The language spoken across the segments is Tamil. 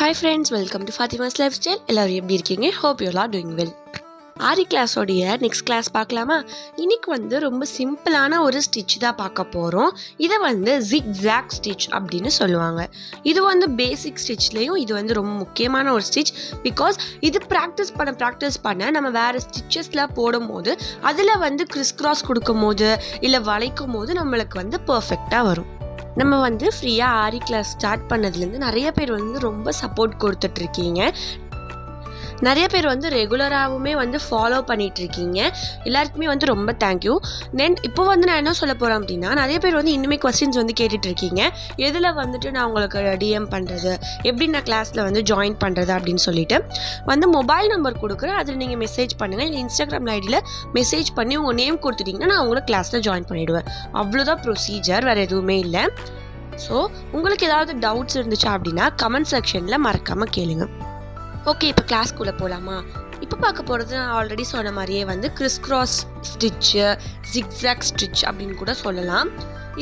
Hi friends, welcome to Fatima's Lifestyle. எல்லாரும் எப்படி இருக்கீங்க? Hope you all are doing well. ஆரி கிளாஸோடைய நெக்ஸ்ட் கிளாஸ் பார்க்கலாமா? இன்னைக்கு ரொம்ப சிம்பிளான ஒரு ஸ்டிச் தான் பார்க்க போகிறோம். இதை ஜிக்ஸாக் ஸ்டிச் அப்படின்னு சொல்லுவாங்க. இது பேசிக் ஸ்டிச்லேயும் இது ரொம்ப முக்கியமான ஒரு ஸ்டிச். பிகாஸ் இது ப்ராக்டிஸ் பண்ண நம்ம வேறு ஸ்டிச்சஸ்லாம் போடும் போது அதில் கிறிஸ் கிராஸ் கொடுக்கும் போது இல்லை வளைக்கும் போது நம்மளுக்கு பர்ஃபெக்டாக வரும். நம்ம ஃப்ரீயாக ஆரி கிளாஸ் ஸ்டார்ட் பண்ணதுலேருந்து நிறைய பேர் ரொம்ப சப்போர்ட் கொடுத்துட்ருக்கீங்க. நிறைய பேர் ரெகுலராகவுமே ஃபாலோ பண்ணிகிட்ருக்கீங்க. எல்லாருக்குமே ரொம்ப தேங்க்யூ. தென் இப்போ நான் என்ன சொல்ல போகிறேன் அப்படின்னா, நிறைய பேர் இன்னுமே கொஸ்டின்ஸ் கேட்டுட்ருக்கீங்க. எதில் நான் உங்களுக்கு டிஎம் பண்ணுறது, எப்படி நான் கிளாஸில் ஜாயின் பண்ணுறது அப்படின்னு சொல்லிட்டு மொபைல் நம்பர் கொடுக்குறேன். அதில் நீங்கள் மெசேஜ் பண்ணுங்கள். இல்லை இன்ஸ்டாகிராம் ஐடியில் மெசேஜ் பண்ணி உங்கள் நேம் கொடுத்துட்டிங்கன்னா நான் உங்களை கிளாஸில் ஜாயின் பண்ணிவிடுவேன். அவ்வளோதான் ப்ரொசீஜர், வேறு எதுவுமே இல்லை. ஸோ உங்களுக்கு ஏதாவது டவுட்ஸ் இருந்துச்சா அப்படின்னா கமெண்ட் செக்ஷனில் மறக்காமல் கேளுங்க. ஓகே, இப்போ கிளாஸ்க்குள்ளே போகலாமா? இப்போ பார்க்க போகிறது நான் ஆல்ரெடி சொன்ன மாதிரியே Chris cross stitch, zigzag stitch அப்படின்னு கூட சொல்லலாம்.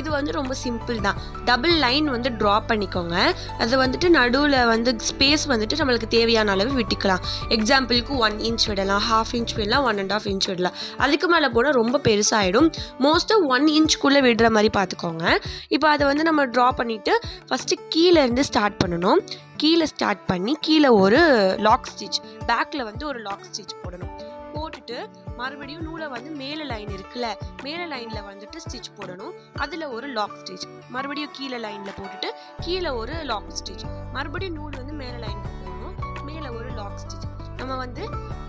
இது ரொம்ப சிம்பிள் தான். டபுள் லைன் ட்ரா பண்ணிக்கோங்க. அது நடுவில் ஸ்பேஸ் நம்மளுக்கு தேவையான அளவு விட்டுக்கலாம். எக்ஸாம்பிளுக்கு 1 inch விடலாம், 1/2 inch விடலாம், 1.5 inch விடலாம். அதுக்கு மேலே போனால் ரொம்ப பெருசாகிடும். மோஸ்ட்டாக 1 inchக்குள்ளே விடுற மாதிரி பார்த்துக்கோங்க. இப்போ அதை நம்ம ட்ரா பண்ணிவிட்டு ஃபஸ்ட்டு கீழேருந்து ஸ்டார்ட் பண்ணணும். கீழே ஸ்டார்ட் பண்ணி கீழே ஒரு லாக் ஸ்டிச், பேக்கில் ஒரு லாக் ஸ்டிச் போடணும். போட்டுட்டு மறுபடியும் நூலை மேலே லைன் இருக்குல்ல, மேலே லைனில் ஸ்டிச் போடணும். அதில் ஒரு லாக் ஸ்டிச், மறுபடியும் கீழே லைனில் போட்டுட்டு கீழே ஒரு லாக் ஸ்டிச், மறுபடியும் நூல் மேலே லைனில் போடணும், மேலே ஒரு லாக் ஸ்டிச். நம்ம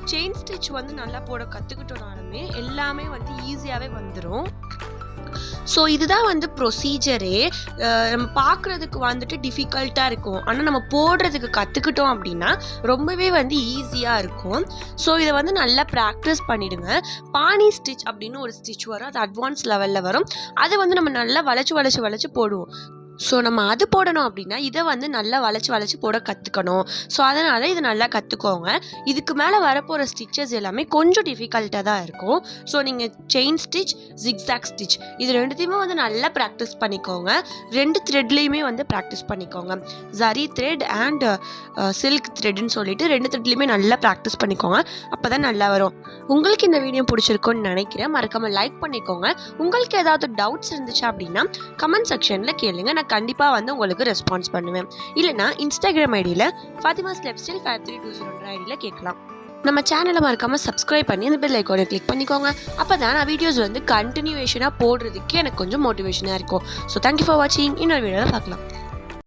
செயின் ஸ்டிச் நல்லா போட கற்றுக்கிட்டோனாலுமே எல்லாமே ஈஸியாகவே வந்துடும். ஸோ இதுதான் ப்ரொசீஜரே. நம்ம பார்க்குறதுக்கு டிஃபிகல்ட்டாக இருக்கும், ஆனால் நம்ம போடுறதுக்கு கற்றுக்கிட்டோம் அப்படின்னா ரொம்பவே ஈஸியாக இருக்கும். ஸோ இதை நல்லா ப்ராக்டிஸ் பண்ணிவிடுங்க. பானி ஸ்டிச் அப்படின்னு ஒரு ஸ்டிச் வரும், அது அட்வான்ஸ் லெவலில் வரும். அது நம்ம நல்லா வளைச்சு போடுவோம். ஸோ நம்ம அது போடணும் அப்படின்னா இதை நல்லா வளைச்சு போட கற்றுக்கணும். ஸோ அதனால் இது நல்லா கற்றுக்கோங்க. இதுக்கு மேலே வரப்போகிற ஸ்டிச்சஸ் எல்லாமே கொஞ்சம் டிஃபிகல்ட்டாக தான் இருக்கும். ஸோ நீங்கள் செயின் ஸ்டிச், ஜிக்ஸாக் ஸ்டிச் இது ரெண்டுத்தையுமே நல்லா ப்ராக்டிஸ் பண்ணிக்கோங்க. 2 த்ரெட்லேயுமே ப்ராக்டிஸ் பண்ணிக்கோங்க. ஜரி த்ரெட் அண்ட் சில்க் த்ரெட்னு சொல்லிட்டு 2 த்ரெட்லேயுமே நல்லா ப்ராக்டிஸ் பண்ணிக்கோங்க. அப்போ தான் நல்லா வரும். உங்களுக்கு இந்த வீடியோ பிடிச்சிருக்குன்னு நினைக்கிறேன். மறக்காமல் லைக் பண்ணிக்கோங்க. உங்களுக்கு ஏதாவது டவுட்ஸ் இருந்துச்சு அப்படின்னா கமெண்ட் செக்ஷனில் கேளுங்க. நான் கண்டிப்பாக உங்களுக்கு ரெஸ்பான்ஸ் பண்ணுவேன். இல்லைனா இன்ஸ்டாகிராம் ஐடியில் ஃபாத்திமாஸ் லைஃப்ஸ்டைல் 5320 ஐடியில் கேட்கலாம். நம்ம சேனலை மறக்காமல் சப்ஸ்கிரைப் பண்ணி அந்த பெல் ஐக்கானை கிளிக் பண்ணிக்கோங்க. அப்போ தான் நான் வீடியோஸ் கண்டினியூவேஷனாக போடுறதுக்கு எனக்கு கொஞ்சம் மோட்டிவேஷனாக இருக்கும். ஸோ தேங்க்யூ ஃபார் வாட்சிங். இன்னொரு வீடியோவில் பார்க்கலாம்.